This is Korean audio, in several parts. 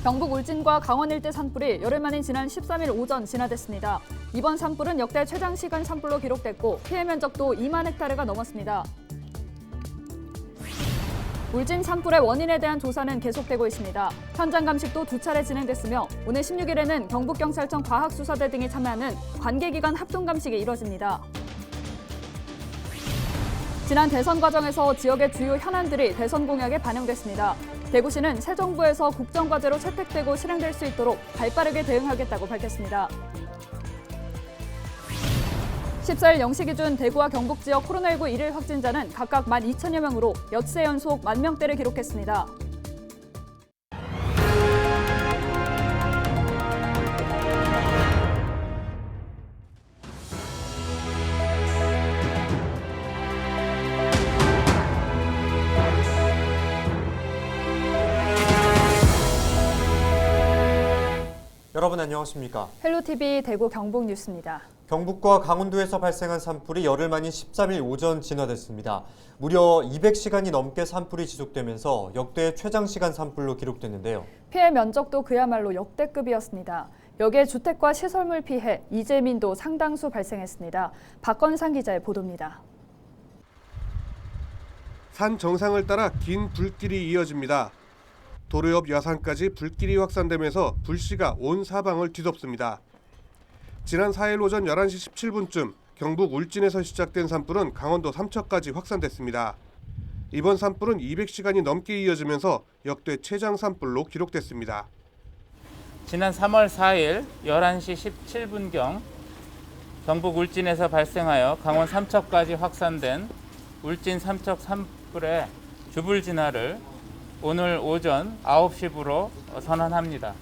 경북 울진과 강원 일대 산불이 열흘 만인 지난 13일 오전 진화됐습니다. 이번 산불은 역대 최장 시간 산불로 기록됐고 피해 면적도 2만 헥타르가 넘었습니다. 울진 산불의 원인에 대한 조사는 계속되고 있습니다. 현장 감식도 2차례 진행됐으며 오늘 16일에는 경북경찰청 과학수사대 등이 참여하는 관계기관 합동 감식이 이뤄집니다. 지난 대선 과정에서 지역의 주요 현안들이 대선 공약에 반영됐습니다. 대구시는 새 정부에서 국정과제로 채택되고 실행될 수 있도록 발빠르게 대응하겠다고 밝혔습니다. 14일 0시 기준 대구와 경북 지역 코로나19 일일 확진자는 각각 12,000여 명으로 엿새 연속 10,000명대를 기록했습니다. 여러분 안녕하십니까? 헬로TV 대구 경북 뉴스입니다. 경북과 강원도에서 발생한 산불이 열흘 만인 13일 오전 진화됐습니다. 무려 200시간이 넘게 산불이 지속되면서 역대 최장시간 산불로 기록됐는데요. 피해 면적도 그야말로 역대급이었습니다. 여기에 주택과 시설물 피해, 이재민도 상당수 발생했습니다. 박건상 기자의 보도입니다. 산 정상을 따라 긴 불길이 이어집니다. 도로 옆 야산까지 불길이 확산되면서 불씨가 온 사방을 뒤덮습니다. 지난 4일 오전 11시 17분쯤 경북 울진에서 시작된 산불은 강원도 삼척까지 확산됐습니다. 이번 산불은 200시간이 넘게 이어지면서 역대 최장 산불로 기록됐습니다. 지난 3월 4일 11시 17분경 경북 울진에서 발생하여 강원 삼척까지 확산된 울진 삼척 산불의 주불 진화를 오늘 오전 9시부로 선언합니다.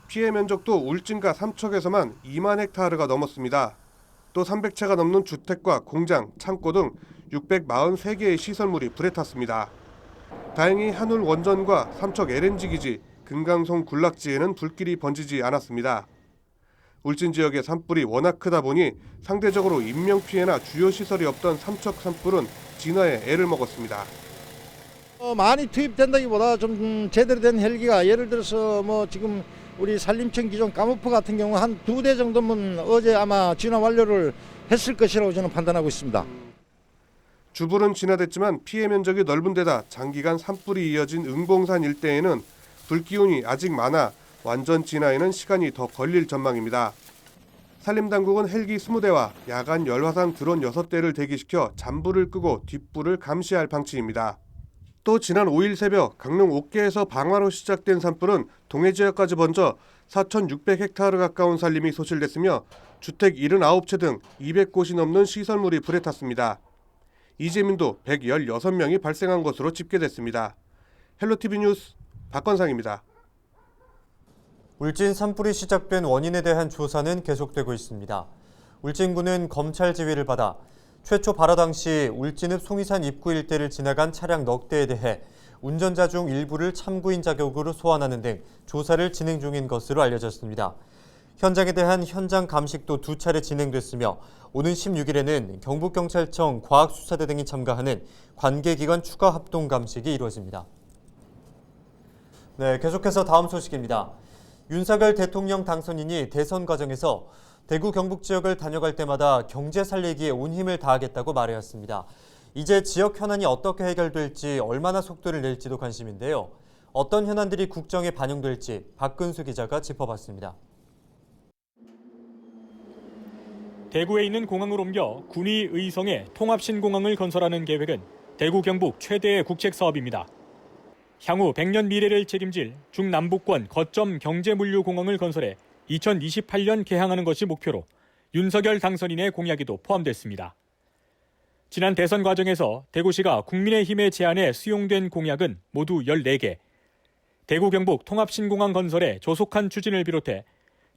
피해 면적도 울진과 삼척에서만 2만 헥타르가 넘었습니다. 또 300채가 넘는 주택과 공장, 창고 등 643개의 시설물이 불에 탔습니다. 다행히 한울 원전과 삼척 LNG 기지, 금강송 군락지에는 불길이 번지지 않았습니다. 울진 지역의 산불이 워낙 크다 보니 상대적으로 인명피해나 주요 시설이 없던 삼척 산불은 진화에 애를 먹었습니다. 많이 투입된다기보다 좀 제대로 된 헬기가 예를 들어서 지금 우리 산림청 기존 까무프 같은 경우 한 2대 정도면 어제 아마 진화 완료를 했을 것이라고 저는 판단하고 있습니다. 주불은 진화됐지만 피해 면적이 넓은 데다 장기간 산불이 이어진 응봉산 일대에는 불기운이 아직 많아 완전 진화에는 시간이 더 걸릴 전망입니다. 산림당국은 헬기 20대와 야간 열화상 드론 6대를 대기시켜 잔불을 끄고 뒷불을 감시할 방침입니다. 또 지난 5일 새벽 강릉 옥계에서 방화로 시작된 산불은 동해 지역까지 번져 4,600헥타르 가까운 산림이 소실됐으며 주택 79채 등 200곳이 넘는 시설물이 불에 탔습니다. 이재민도 116명이 발생한 것으로 집계됐습니다. 헬로TV 뉴스 박건상입니다. 울진 산불이 시작된 원인에 대한 조사는 계속되고 있습니다. 울진군은 검찰 지휘를 받아 최초 발화 당시 울진읍 송이산 입구 일대를 지나간 차량 넉 대에 대해 운전자 중 일부를 참고인 자격으로 소환하는 등 조사를 진행 중인 것으로 알려졌습니다. 현장에 대한 현장 감식도 2차례 진행됐으며 오는 16일에는 경북경찰청 과학수사대 등이 참가하는 관계기관 추가 합동 감식이 이루어집니다. 네, 계속해서 다음 소식입니다. 윤석열 대통령 당선인이 대선 과정에서 대구 경북 지역을 다녀갈 때마다 경제 살리기에 온 힘을 다하겠다고 말해왔습니다. 이제 지역 현안이 어떻게 해결될지 얼마나 속도를 낼지도 관심인데요. 어떤 현안들이 국정에 반영될지 박근수 기자가 짚어봤습니다. 대구에 있는 공항을 옮겨 군위 의성에 통합신공항을 건설하는 계획은 대구 경북 최대의 국책사업입니다. 향후 100년 미래를 책임질 중남북권 거점 경제물류공항을 건설해 2028년 개항하는 것이 목표로 윤석열 당선인의 공약에도 포함됐습니다. 지난 대선 과정에서 대구시가 국민의힘의 제안에 수용된 공약은 모두 14개. 대구 경북 통합신공항 건설의 조속한 추진을 비롯해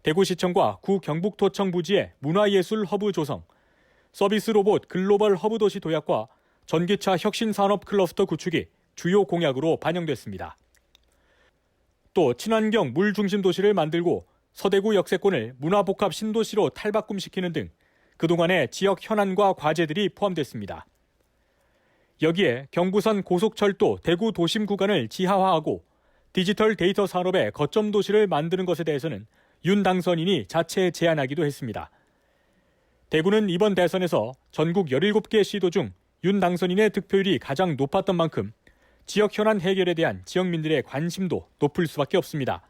대구시청과 구 경북도청 부지의 문화예술 허브 조성, 서비스 로봇 글로벌 허브 도시 도약과 전기차 혁신산업 클러스터 구축이 주요 공약으로 반영됐습니다. 또 친환경 물중심 도시를 만들고 서대구 역세권을 문화복합 신도시로 탈바꿈시키는 등 그동안의 지역 현안과 과제들이 포함됐습니다. 여기에 경부선 고속철도 대구 도심 구간을 지하화하고 디지털 데이터 산업의 거점 도시를 만드는 것에 대해서는 윤 당선인이 자체 제안하기도 했습니다. 대구는 이번 대선에서 전국 17개 시도 중 윤 당선인의 득표율이 가장 높았던 만큼 지역 현안 해결에 대한 지역민들의 관심도 높을 수밖에 없습니다.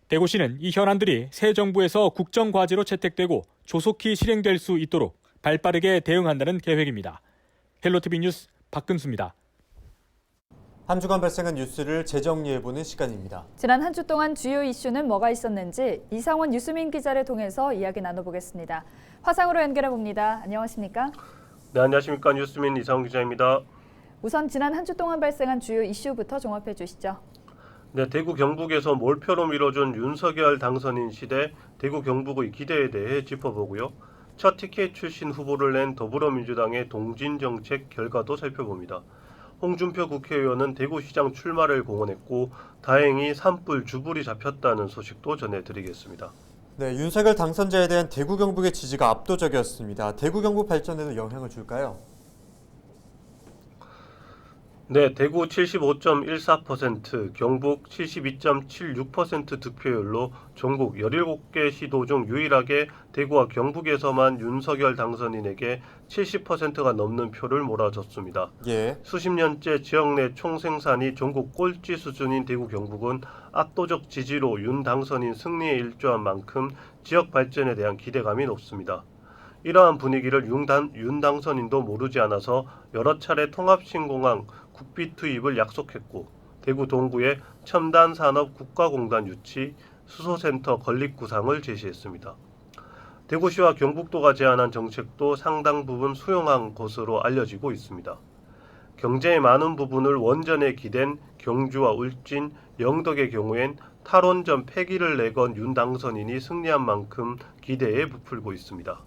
대구시는 이 현안들이 새 정부에서 국정과제로 채택되고 조속히 실행될 수 있도록 발빠르게 대응한다는 계획입니다. 헬로티비 뉴스 박근수입니다. 한 주간 발생한 뉴스를 재정리해보는 시간입니다. 지난 한 주 동안 주요 이슈는 뭐가 있었는지 이상원 뉴스민 기자를 통해서 이야기 나눠보겠습니다. 화상으로 연결해봅니다. 안녕하십니까? 네, 안녕하십니까. 뉴스민 이상훈 기자입니다. 우선 지난 한 주 동안 발생한 주요 이슈부터 종합해 주시죠. 네, 대구 경북에서 몰표로 밀어준 윤석열 당선인 시대 대구 경북의 기대에 대해 짚어보고요. 첫 티켓 출신 후보를 낸 더불어민주당의 동진정책 결과도 살펴봅니다. 홍준표 국회의원은 대구시장 출마를 공언했고 다행히 산불 주불이 잡혔다는 소식도 전해드리겠습니다. 네, 윤석열 당선자에 대한 대구 경북의 지지가 압도적이었습니다. 대구 경북 발전에도 영향을 줄까요? 네, 대구 75.14%, 경북 72.76% 득표율로 전국 17개 시도 중 유일하게 대구와 경북에서만 윤석열 당선인에게 70%가 넘는 표를 몰아줬습니다. 예. 수십 년째 지역 내 총생산이 전국 꼴찌 수준인 대구 경북은 압도적 지지로 윤 당선인 승리에 일조한 만큼 지역 발전에 대한 기대감이 높습니다. 이러한 분위기를 윤 당선인도 모르지 않아서 여러 차례 통합신공항 국비 투입을 약속했고 대구 동구에 첨단산업 국가공단 유치, 수소센터 건립 구상을 제시했습니다. 대구시와 경북도가 제안한 정책도 상당 부분 수용한 것으로 알려지고 있습니다. 경제의 많은 부분을 원전에 기댄 경주와 울진, 영덕의 경우엔 탈원전 폐기를 내건 윤 당선인이 승리한 만큼 기대에 부풀고 있습니다.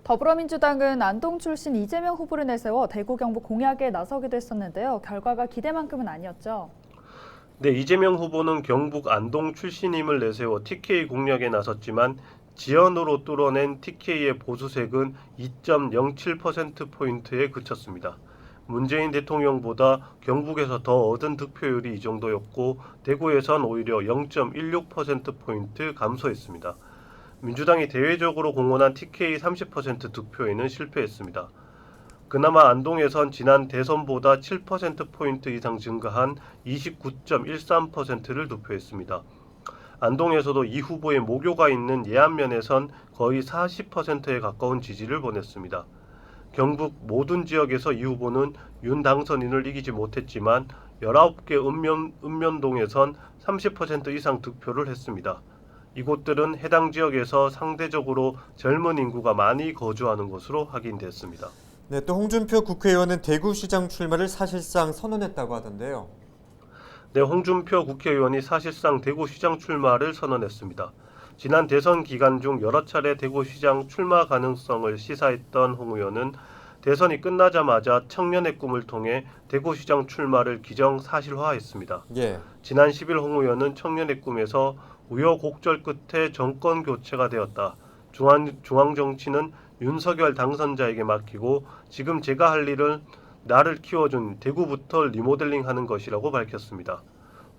더불어민주당은 안동 출신 이재명 후보를 내세워 대구 경북 공약에 나서기도 했었는데요. 결과가 기대만큼은 아니었죠. 네, 이재명 후보는 경북 안동 출신임을 내세워 TK 공략에 나섰지만 지연으로 뚫어낸 TK의 보수색은 2.07%포인트에 그쳤습니다. 문재인 대통령보다 경북에서 더 얻은 득표율이 이 정도였고 대구에선 오히려 0.16%포인트 감소했습니다. 민주당이 대외적으로 공언한 TK 30% 득표에는 실패했습니다. 그나마 안동에선 지난 대선보다 7%포인트 이상 증가한 29.13%를 득표했습니다. 안동에서도 이 후보의 모교가 있는 예안면에선 거의 40%에 가까운 지지를 보냈습니다. 경북 모든 지역에서 이 후보는 윤 당선인을 이기지 못했지만 19개 읍면동에선 30% 이상 득표를 했습니다. 이곳들은 해당 지역에서 상대적으로 젊은 인구가 많이 거주하는 곳으로 확인됐습니다. 네, 또 홍준표 국회의원은 대구시장 출마를 사실상 선언했다고 하던데요. 네, 홍준표 국회의원이 사실상 대구시장 출마를 선언했습니다. 지난 대선 기간 중 여러 차례 대구시장 출마 가능성을 시사했던 홍 의원은 대선이 끝나자마자 청년의 꿈을 통해 대구시장 출마를 기정사실화했습니다. 예. 지난 10일 홍 의원은 청년의 꿈에서 우여곡절 끝에 정권 교체가 되었다. 중앙정치는 윤석열 당선자에게 맡기고 지금 제가 할 일은 나를 키워준 대구부터 리모델링하는 것이라고 밝혔습니다.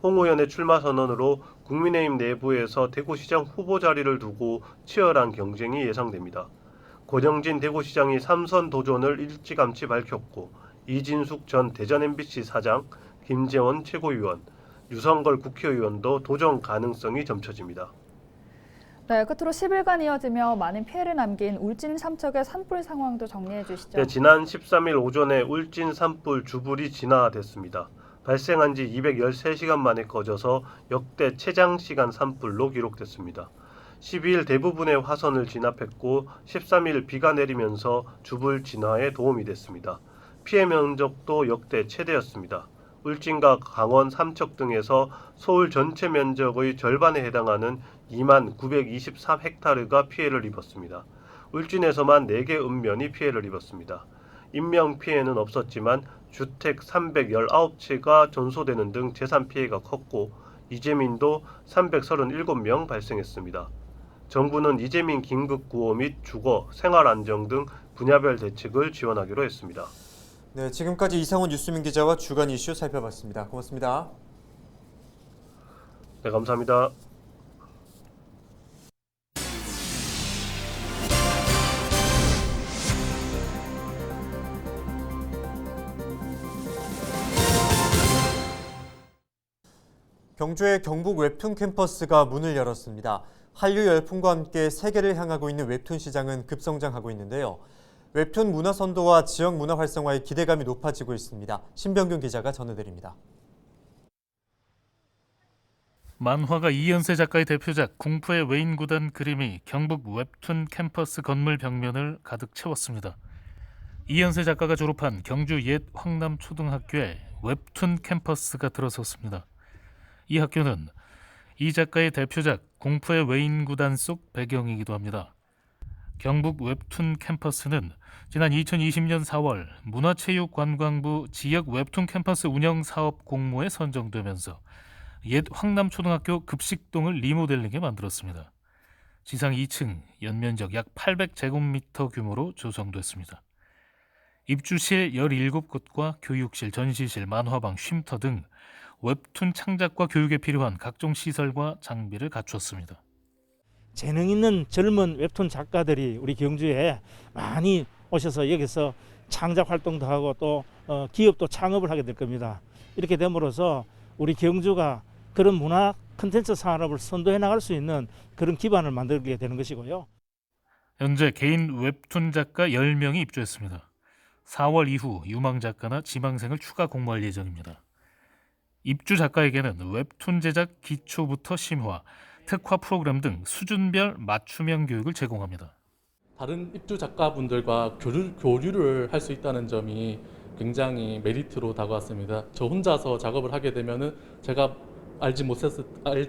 홍 의원의 출마 선언으로 국민의힘 내부에서 대구시장 후보 자리를 두고 치열한 경쟁이 예상됩니다. 고정진 대구시장이 3선 도전을 일찌감치 밝혔고 이진숙 전 대전 MBC 사장, 김재원 최고위원, 유성걸 국회의원도 도전 가능성이 점쳐집니다. 네, 끝으로 10일간 이어지며 많은 피해를 남긴 울진 삼척의 산불 상황도 정리해 주시죠. 네, 지난 13일 오전에 울진 산불 주불이 진화됐습니다. 발생한 지 213시간 만에 꺼져서 역대 최장시간 산불로 기록됐습니다. 12일 대부분의 화선을 진압했고 13일 비가 내리면서 주불 진화에 도움이 됐습니다. 피해 면적도 역대 최대였습니다. 울진과 강원, 삼척 등에서 서울 전체 면적의 절반에 해당하는 2만 924헥타르가 피해를 입었습니다. 울진에서만 4개 읍면이 피해를 입었습니다. 인명 피해는 없었지만 주택 319채가 전소되는 등 재산 피해가 컸고 이재민도 337명 발생했습니다. 정부는 이재민 긴급구호 및 주거, 생활안정 등 분야별 대책을 지원하기로 했습니다. 네, 지금까지 이상훈 뉴스민 기자와 주간 이슈 살펴봤습니다. 고맙습니다. 네, 감사합니다. 경주의 경북 웹툰 캠퍼스가 문을 열었습니다. 한류 열풍과 함께 세계를 향하고 있는 웹툰 시장은 급성장하고 있는데요. 웹툰 문화 선도와 지역 문화 활성화에 기대감이 높아지고 있습니다. 신병균 기자가 전해드립니다. 만화가 이연세 작가의 대표작 공포의 외인 구단 그림이 경북 웹툰 캠퍼스 건물 벽면을 가득 채웠습니다. 이연세 작가가 졸업한 경주 옛 황남초등학교에 웹툰 캠퍼스가 들어섰습니다. 이 학교는 이 작가의 대표작 공포의 외인 구단 속 배경이기도 합니다. 경북 웹툰 캠퍼스는 지난 2020년 4월 문화체육관광부 지역 웹툰 캠퍼스 운영 사업 공모에 선정되면서 옛 황남초등학교 급식동을 리모델링해 만들었습니다. 지상 2층, 연면적 약 800제곱미터 규모로 조성됐습니다. 입주실 17곳과 교육실, 전시실, 만화방, 쉼터 등 웹툰 창작과 교육에 필요한 각종 시설과 장비를 갖추었습니다. 재능 있는 젊은 웹툰 작가들이 우리 경주에 많이 오셔서 여기서 창작 활동도 하고 또 기업도 창업을 하게 될 겁니다. 이렇게 됨으로써 우리 경주가 그런 문화 콘텐츠 산업을 선도해 나갈 수 있는 그런 기반을 만들게 되는 것이고요. 현재 개인 웹툰 작가 10명이 입주했습니다. 4월 이후 유망 작가나 지망생을 추가 공모할 예정입니다. 입주 작가에게는 웹툰 제작 기초부터 심화, 특화 프로그램 등 수준별 맞춤형 교육을 제공합니다. 다른 입주 작가분들과 교류를 할 수 있다는 점이 굉장히 메리트로 다가왔습니다. 저 혼자서 작업을 하게 되면은 제가 알지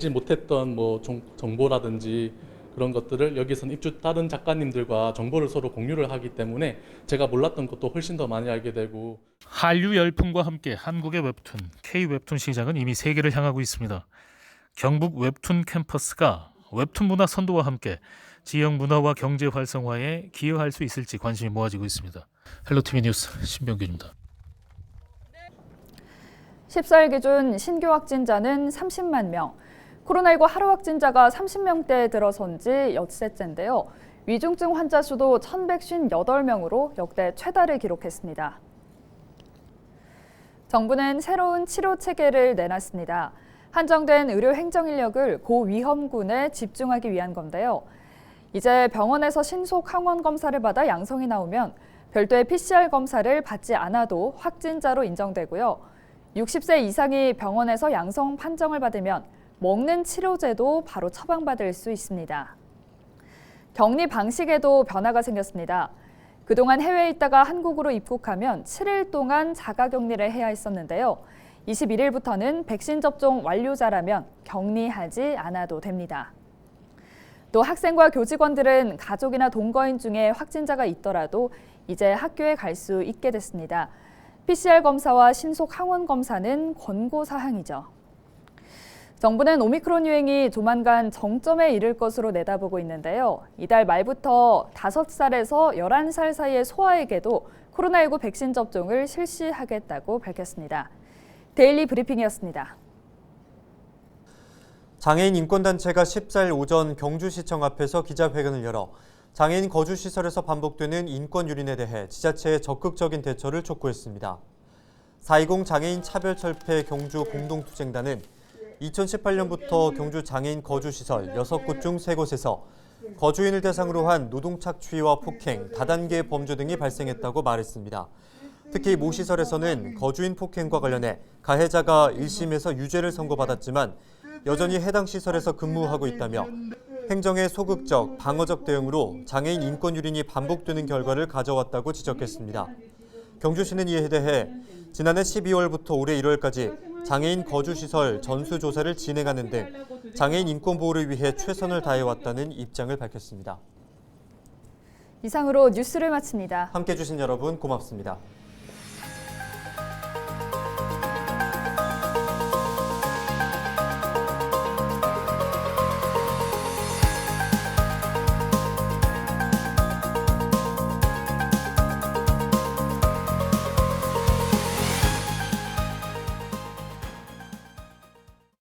못했던 뭐 정보라든지 그런 것들을 여기서는 다른 작가님들과 정보를 서로 공유를 하기 때문에 제가 몰랐던 것도 훨씬 더 많이 알게 되고. 한류 열풍과 함께 한국의 웹툰, K-웹툰 시장은 이미 세계를 향하고 있습니다. 경북 웹툰 캠퍼스가 웹툰 문화 선도와 함께 지역 문화와 경제 활성화에 기여할 수 있을지 관심이 모아지고 있습니다. 헬로티비 뉴스 신병균입니다. 14일 기준 신규 확진자는 30만 명. 코로나19 하루 확진자가 30명대에 들어선 지 엿새째인데요. 위중증 환자 수도 1,158명으로 역대 최다를 기록했습니다. 정부는 새로운 치료 체계를 내놨습니다. 한정된 의료 행정 인력을 고위험군에 집중하기 위한 건데요. 이제 병원에서 신속 항원 검사를 받아 양성이 나오면 별도의 PCR 검사를 받지 않아도 확진자로 인정되고요. 60세 이상이 병원에서 양성 판정을 받으면 먹는 치료제도 바로 처방받을 수 있습니다. 격리 방식에도 변화가 생겼습니다. 그동안 해외에 있다가 한국으로 입국하면 7일 동안 자가격리를 해야 했었는데요. 21일부터는 백신 접종 완료자라면 격리하지 않아도 됩니다. 또 학생과 교직원들은 가족이나 동거인 중에 확진자가 있더라도 이제 학교에 갈 수 있게 됐습니다. PCR 검사와 신속 항원 검사는 권고사항이죠. 정부는 오미크론 유행이 조만간 정점에 이를 것으로 내다보고 있는데요. 이달 말부터 5살에서 11살 사이의 소아에게도 코로나19 백신 접종을 실시하겠다고 밝혔습니다. 데일리 브리핑이었습니다. 장애인 인권단체가 14일 오전 경주시청 앞에서 기자회견을 열어 장애인 거주시설에서 반복되는 인권 유린에 대해 지자체의 적극적인 대처를 촉구했습니다. 4.20 장애인 차별철폐 경주 공동투쟁단은 2018년부터 경주 장애인 거주시설 6곳 중 3곳에서 거주인을 대상으로 한 노동착취와 폭행, 다단계 범죄 등이 발생했다고 말했습니다. 특히 모 시설에서는 거주인 폭행과 관련해 가해자가 1심에서 유죄를 선고받았지만 여전히 해당 시설에서 근무하고 있다며 행정의 소극적, 방어적 대응으로 장애인 인권 유린이 반복되는 결과를 가져왔다고 지적했습니다. 경주시는 이에 대해 지난해 12월부터 올해 1월까지 장애인 거주시설 전수조사를 진행하는 등 장애인 인권 보호를 위해 최선을 다해왔다는 입장을 밝혔습니다. 이상으로 뉴스를 마칩니다. 함께해 주신 여러분 고맙습니다.